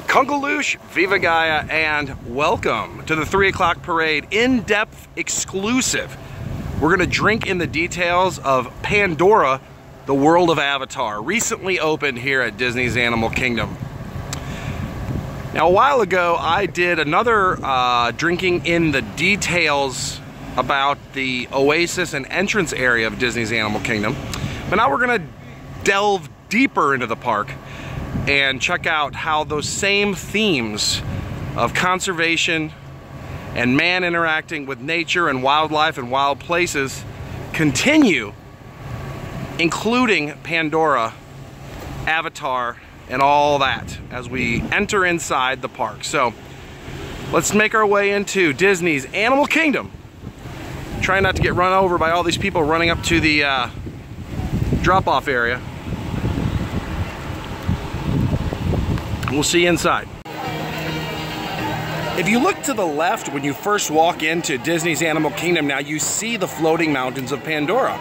Kungaloosh, Viva Gaia, and welcome to the 3 o'clock parade, in-depth exclusive. We're gonna drink in the details of Pandora, the world of Avatar, recently opened here at Disney's Animal Kingdom. Now, a while ago, I did another drinking in the details about the oasis and entrance area of Disney's Animal Kingdom. But now we're gonna delve deeper into the park and check out how those same themes of conservation and man interacting with nature and wildlife and wild places continue, including Pandora, Avatar, and all that as we enter inside the park. So let's make our way into Disney's Animal Kingdom. Try not to get run over by all these people running up to the drop-off area. We'll see you inside. If you look to the left when you first walk into Disney's Animal Kingdom, now you see the floating mountains of Pandora.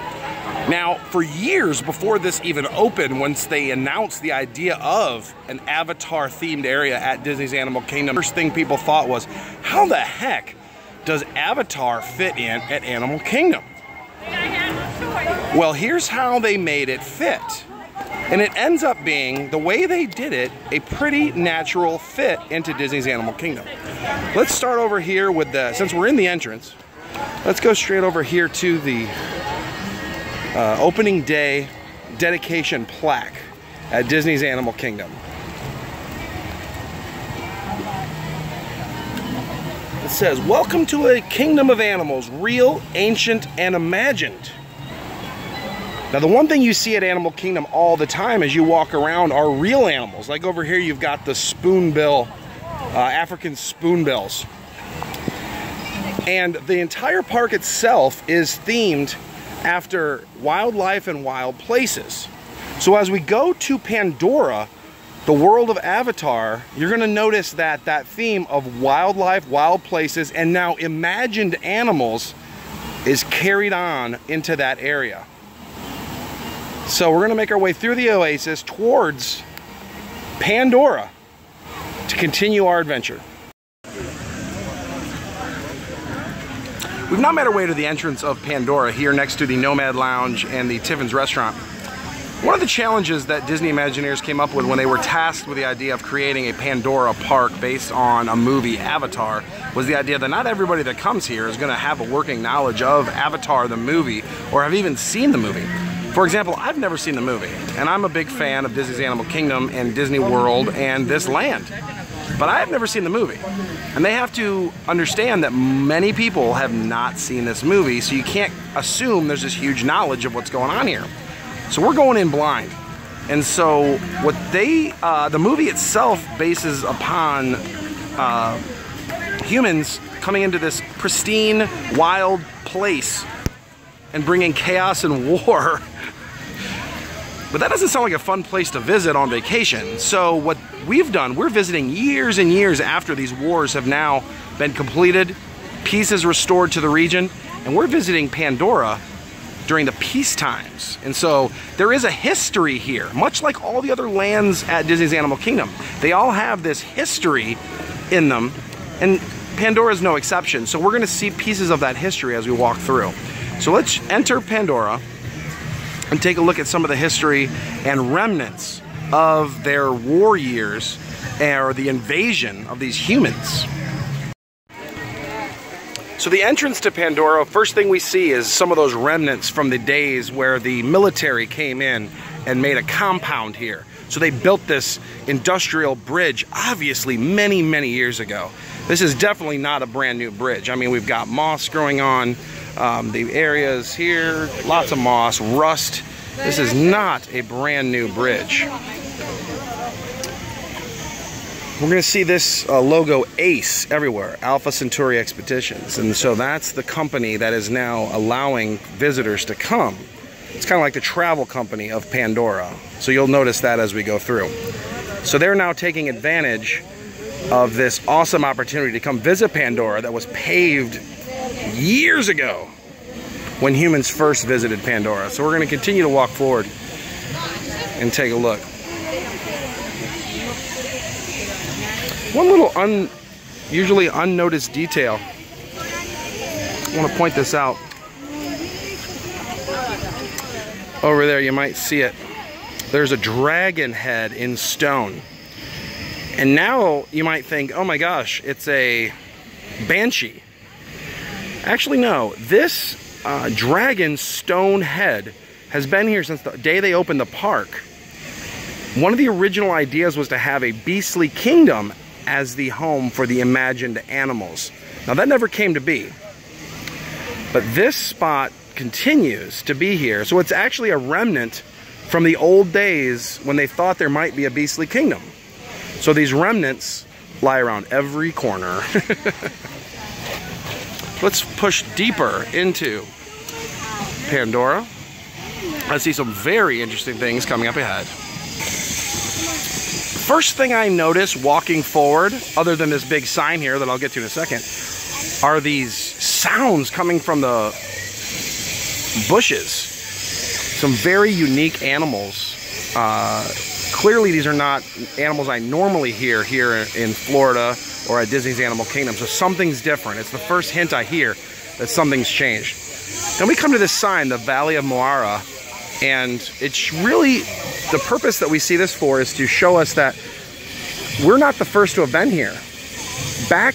Now, for years before this even opened, once they announced the idea of an Avatar themed area at Disney's Animal Kingdom, the first thing people thought was, how the heck does Avatar fit in at Animal Kingdom? Well, here's how they made it fit. And it ends up being, the way they did it, a pretty natural fit into Disney's Animal Kingdom. Let's start over here with the, since we're in the entrance, let's go straight over here to the opening day dedication plaque at Disney's Animal Kingdom. It says, "Welcome to a kingdom of animals, real, ancient, and imagined." Now, the one thing you see at Animal Kingdom all the time as you walk around are real animals. Like over here, you've got the spoonbill, African spoonbills. And the entire park itself is themed after wildlife and wild places. So as we go to Pandora, the world of Avatar, you're gonna notice that that theme of wildlife, wild places, and now imagined animals is carried on into that area. So we're gonna make our way through the oasis towards Pandora to continue our adventure. We've now made our way to the entrance of Pandora here next to the Nomad Lounge and the Tiffin's restaurant. One of the challenges that Disney Imagineers came up with when they were tasked with the idea of creating a Pandora park based on a movie, Avatar, was the idea that not everybody that comes here is gonna have a working knowledge of Avatar the movie or have even seen the movie. For example, I've never seen the movie, and I'm a big fan of Disney's Animal Kingdom and Disney World and this land. But I have never seen the movie. And they have to understand that many people have not seen this movie, so you can't assume there's this huge knowledge of what's going on here. So we're going in blind. And so what the movie itself bases upon humans coming into this pristine, wild place and bringing chaos and war. But that doesn't sound like a fun place to visit on vacation. So what we've done, we're visiting years and years after these wars have now been completed, peace is restored to the region, and we're visiting Pandora during the peace times. And so there is a history here, much like all the other lands at Disney's Animal Kingdom. They all have this history in them, and Pandora is no exception. So we're gonna see pieces of that history as we walk through. So let's enter Pandora and take a look at some of the history and remnants of their war years or the invasion of these humans. So the entrance to Pandora, first thing we see is some of those remnants from the days where the military came in and made a compound here. So they built this industrial bridge, obviously many, many years ago. This is definitely not a brand new bridge. I mean, we've got moss growing on the areas here, lots of moss, rust. This is not a brand new bridge. We're gonna see this logo ACE everywhere, Alpha Centauri Expeditions. And so that's the company that is now allowing visitors to come. It's kind of like the travel company of Pandora. So you'll notice that as we go through. So they're now taking advantage of this awesome opportunity to come visit Pandora that was paved years ago when humans first visited Pandora. So we're going to continue to walk forward and take a look. One little usually unnoticed detail. I want to point this out. Over there, you might see it. There's a dragon head in stone. And now you might think, oh my gosh, it's a banshee. Actually, no. This dragon stone head has been here since the day they opened the park. One of the original ideas was to have a beastly kingdom as the home for the imagined animals. Now that never came to be. But this spot continues to be here. So it's actually a remnant from the old days when they thought there might be a beastly kingdom. So these remnants lie around every corner. Let's push deeper into Pandora. I see some very interesting things coming up ahead. First thing I notice walking forward, other than this big sign here that I'll get to in a second, are these sounds coming from the bushes. Some very unique animals. Clearly these are not animals I normally hear here in Florida or at Disney's Animal Kingdom, so something's different. It's the first hint I hear that something's changed. Then we come to this sign, the Valley of Muara, and it's really, the purpose that we see this for is to show us that we're not the first to have been here. Back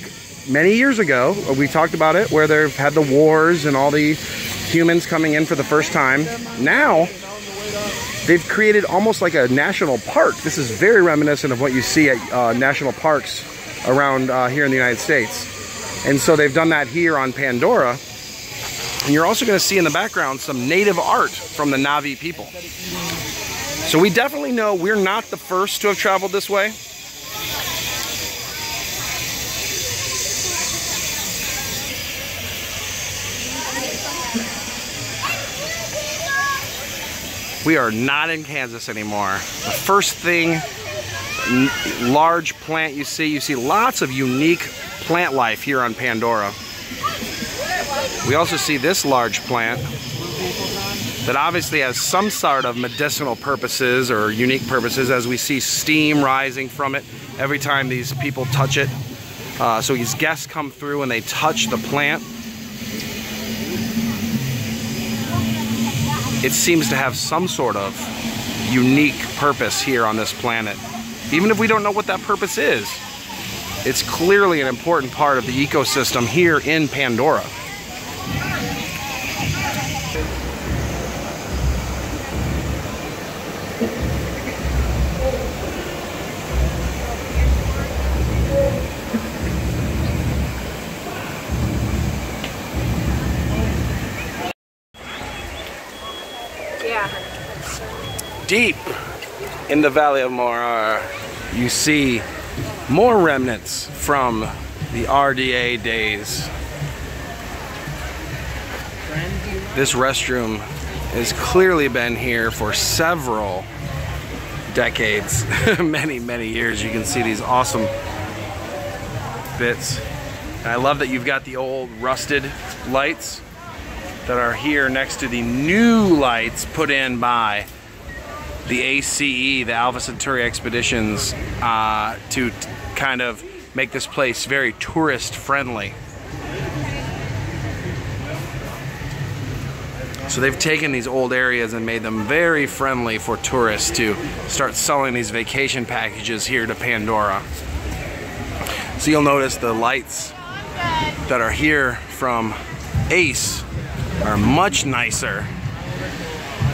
many years ago, we talked about it, where they've had the wars and all the humans coming in for the first time. Now, they've created almost like a national park. This is very reminiscent of what you see at national parks around here in the United States. And so they've done that here on Pandora. And you're also going to see in the background some native art from the Navi people. So we definitely know we're not the first to have traveled this way. We are not in Kansas anymore. The first thing, large plant you see lots of unique plant life here on Pandora. We also see this large plant that obviously has some sort of medicinal purposes or unique purposes, as we see steam rising from it every time these people touch it. So these guests come through and they touch the plant. It seems to have some sort of unique purpose here on this planet. Even if we don't know what that purpose is, it's clearly an important part of the ecosystem here in Pandora. Deep in the Valley of Muara, you see more remnants from the RDA days. This restroom has clearly been here for several decades, many years. You can see these awesome bits. And I love that you've got the old rusted lights that are here next to the new lights put in by the ACE, the Alpha Centauri Expeditions, to kind of make this place very tourist friendly. So they've taken these old areas and made them very friendly for tourists to start selling these vacation packages here to Pandora. So you'll notice the lights that are here from ACE are much nicer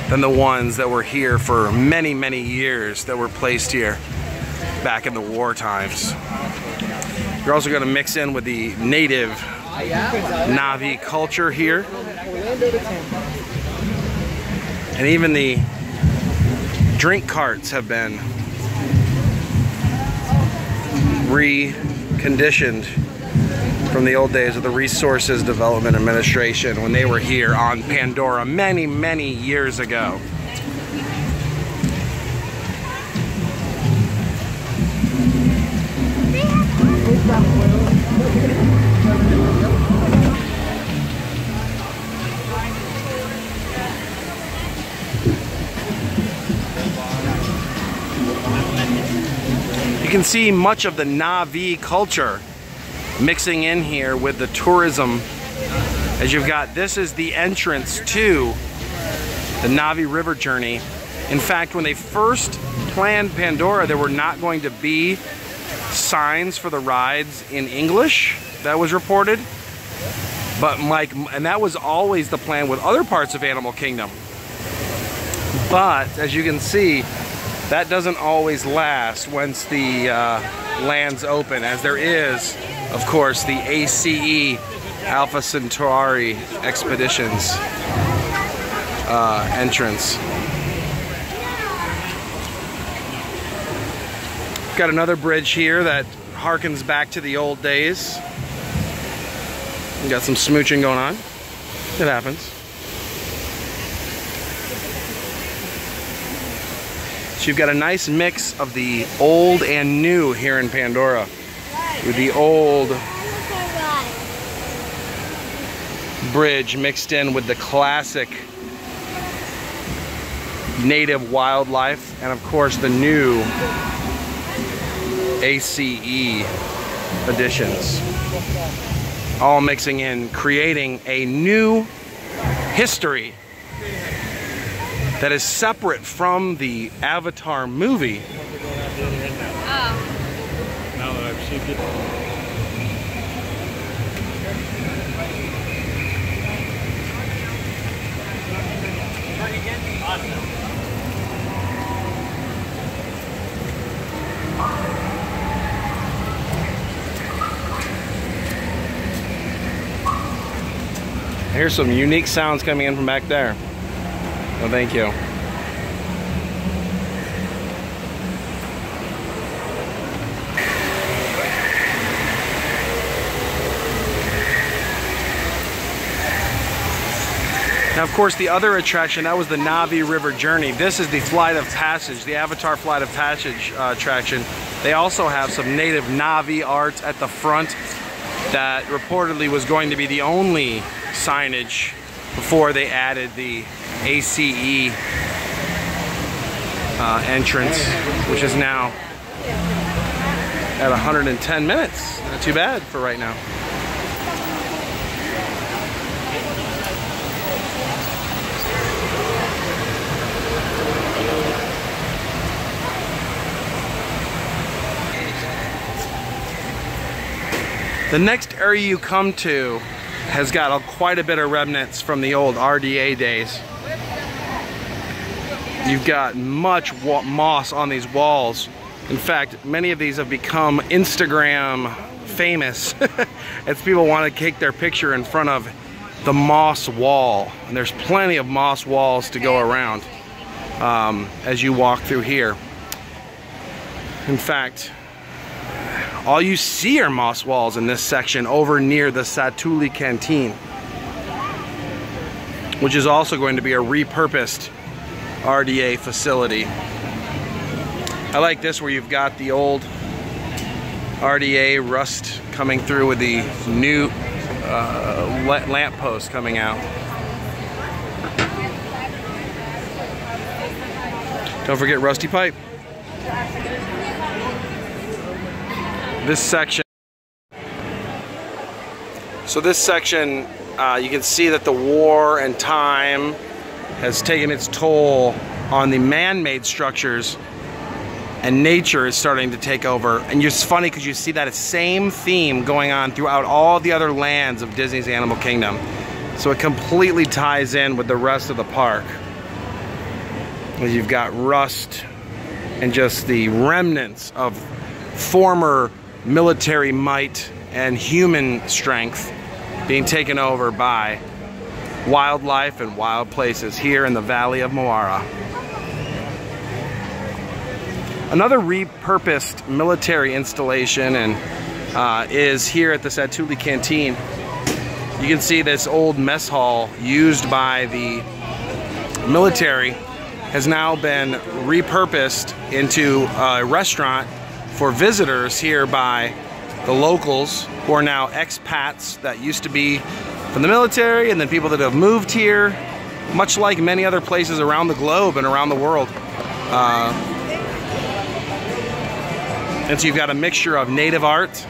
than the ones that were here for many years that were placed here back in the war times. You're also going to mix in with the native Navi culture here. And even the drink carts have been reconditioned from the old days of the Resources Development Administration when they were here on Pandora many years ago. You can see much of the Navi culture mixing in here with the tourism. As you've got, this is the entrance to the Navi River journey. In fact, when they first planned Pandora, there were not going to be signs for the rides in English, that was reported. But and that was always the plan with other parts of Animal Kingdom. But as you can see, that doesn't always last once the lands open, as there is, of course, the ACE Alpha Centauri Expeditions entrance. Got another bridge here that harkens back to the old days. We got some smooching going on. It happens. So you've got a nice mix of the old and new here in Pandora. With the old bridge mixed in with the classic native wildlife, and of course the new ACE additions. All mixing in, creating a new history that is separate from the Avatar movie. Now that I've seen it. Here's some unique sounds coming in from back there. Oh, thank you. Now, of course, the other attraction, that was the Navi River Journey. This is the Flight of Passage, the Avatar Flight of Passage attraction. They also have some native Navi art at the front that reportedly was going to be the only signage before they added the ACE entrance, which is now at 110 minutes. Not too bad for right now. The next area you come to has got quite a bit of remnants from the old RDA days. You've got much moss on these walls. In fact, many of these have become Instagram famous as people want to take their picture in front of the moss wall. And there's plenty of moss walls to go around as you walk through here. In fact, all you see are moss walls in this section over near the Satsui Canteen, which is also going to be a repurposed RDA facility. I like this where you've got the old RDA rust coming through with the new lamp post coming out. Don't forget Rusty Pipe. This section. So this section, you can see that the war and time has taken its toll on the man-made structures, and nature is starting to take over. And it's funny because you see that same theme going on throughout all the other lands of Disney's Animal Kingdom. So it completely ties in with the rest of the park. You've got rust and just the remnants of former military might and human strength being taken over by wildlife and wild places here in the Valley of Muara. Another repurposed military installation is here at the Satsui Canteen. You can see this old mess hall used by the military has now been repurposed into a restaurant for visitors here by the locals, who are now expats that used to be from the military, and then people that have moved here, much like many other places around the globe and around the world. And so you've got a mixture of native art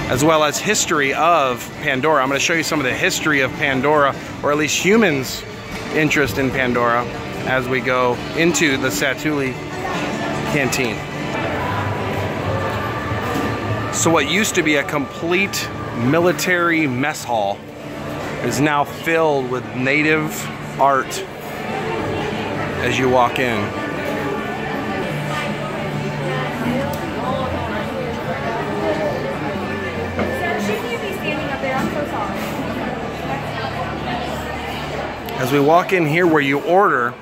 as well as history of Pandora. I'm going to show you some of the history of Pandora, or at least humans' interest in Pandora, as we go into the Satsui Canteen. So what used to be a complete military mess hall is now filled with native art as you walk in. As we walk in here where you order,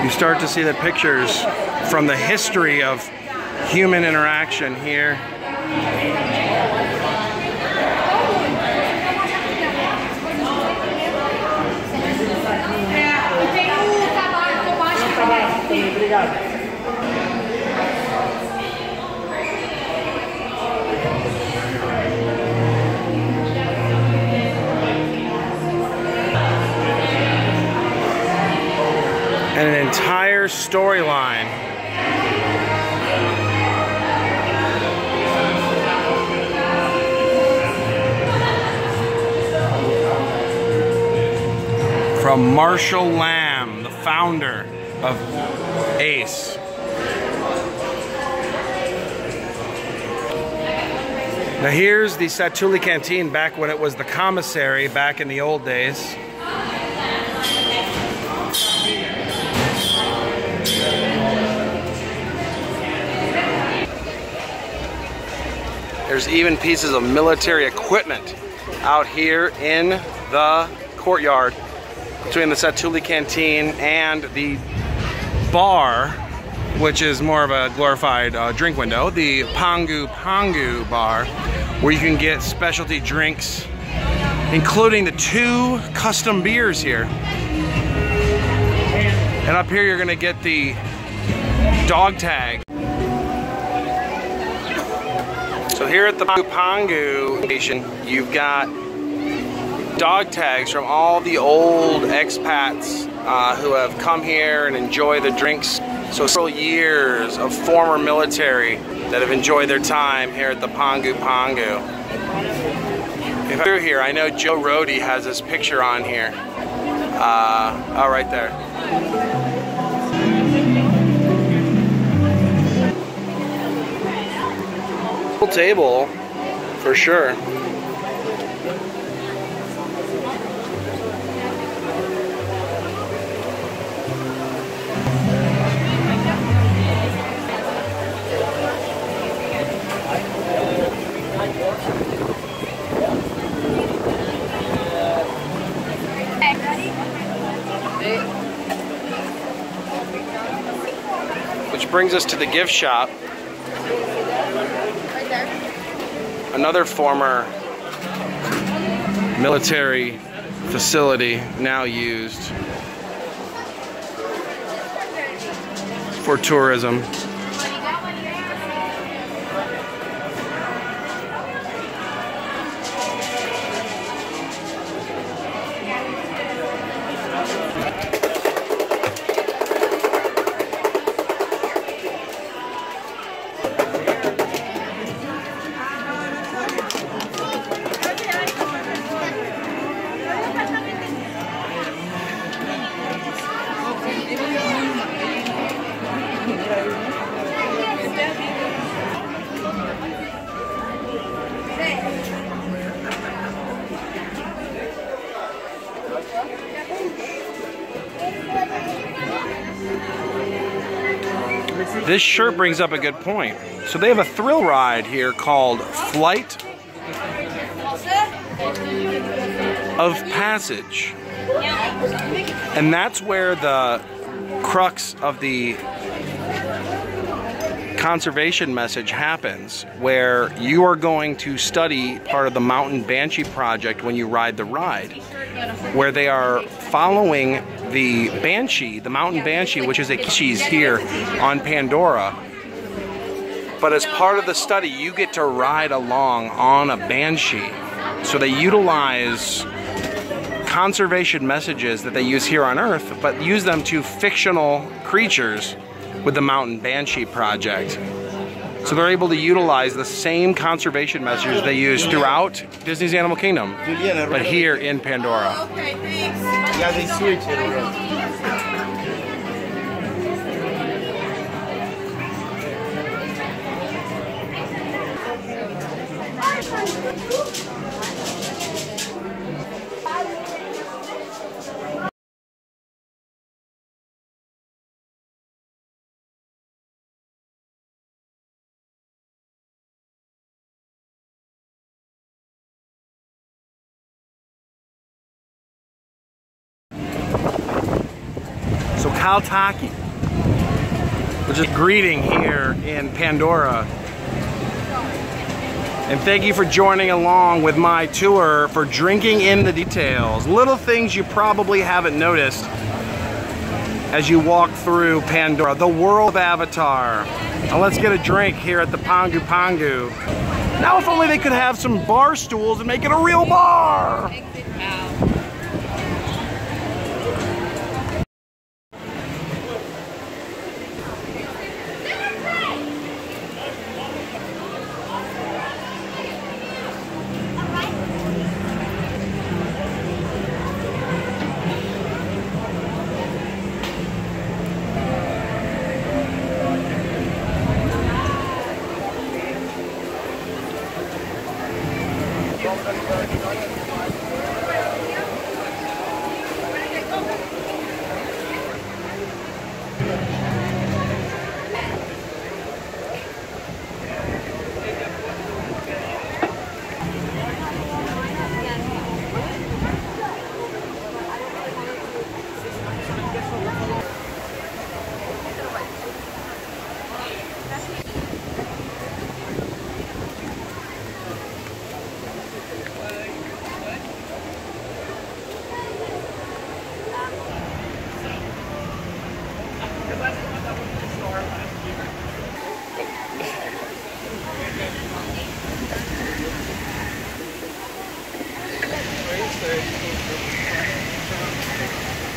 you start to see the pictures from the history of human interaction here. And an entire storyline. From Marshall Lamb, the founder of ACE. Now here's the Satsui Canteen back when it was the commissary back in the old days. There's even pieces of military equipment out here in the courtyard between the Satsui Canteen and the bar, which is more of a glorified drink window, the Pangu bar, where you can get specialty drinks, including the 2 custom beers here. And up here you're gonna get the dog tag. So here at the Pangu station, you've got dog tags from all the old expats who have come here and enjoy the drinks. So several years of former military that have enjoyed their time here at the Pangu. If you're here, I know Joe Rohde has his picture on here. Oh, right there. Table for sure. Which brings us to the gift shop. Another former military facility now used for tourism. This shirt brings up a good point. So they have a thrill ride here called Flight of Passage. And that's where the crux of the conservation message happens, where you are going to study part of the Mountain Banshee project when you ride the ride, where they are following the Banshee, the Mountain Banshee, which is a species here on Pandora. But as part of the study, you get to ride along on a Banshee. So they utilize conservation messages that they use here on Earth, but use them to fictional creatures with the Mountain Banshee project. So they're able to utilize the same conservation measures they use throughout Disney's Animal Kingdom, but here in Pandora. Oh, okay, thanks. Yeah, they switch it already. So Kaltaki, which is greeting here in Pandora. And thank you for joining along with my tour for drinking in the details. Little things you probably haven't noticed as you walk through Pandora, the world of Avatar. Now let's get a drink here at the Pangu Pangu. Now if only they could have some bar stools and make it a real bar.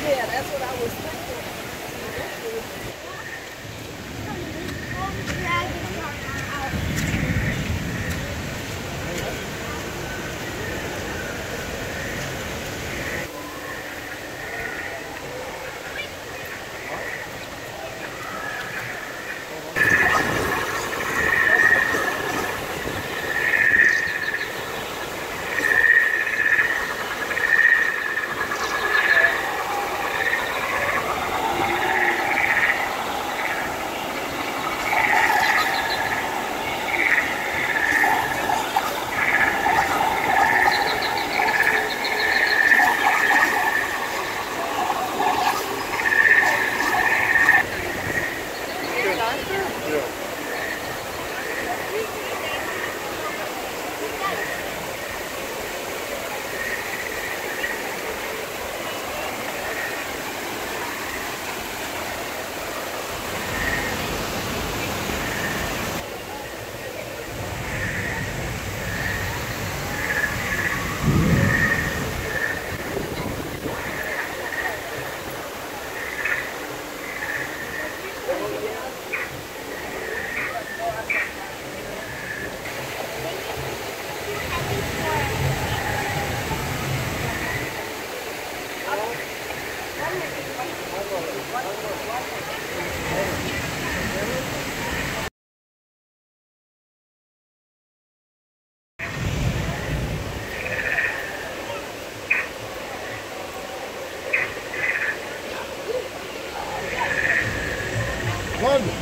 Yeah, that's what I was thinking. One.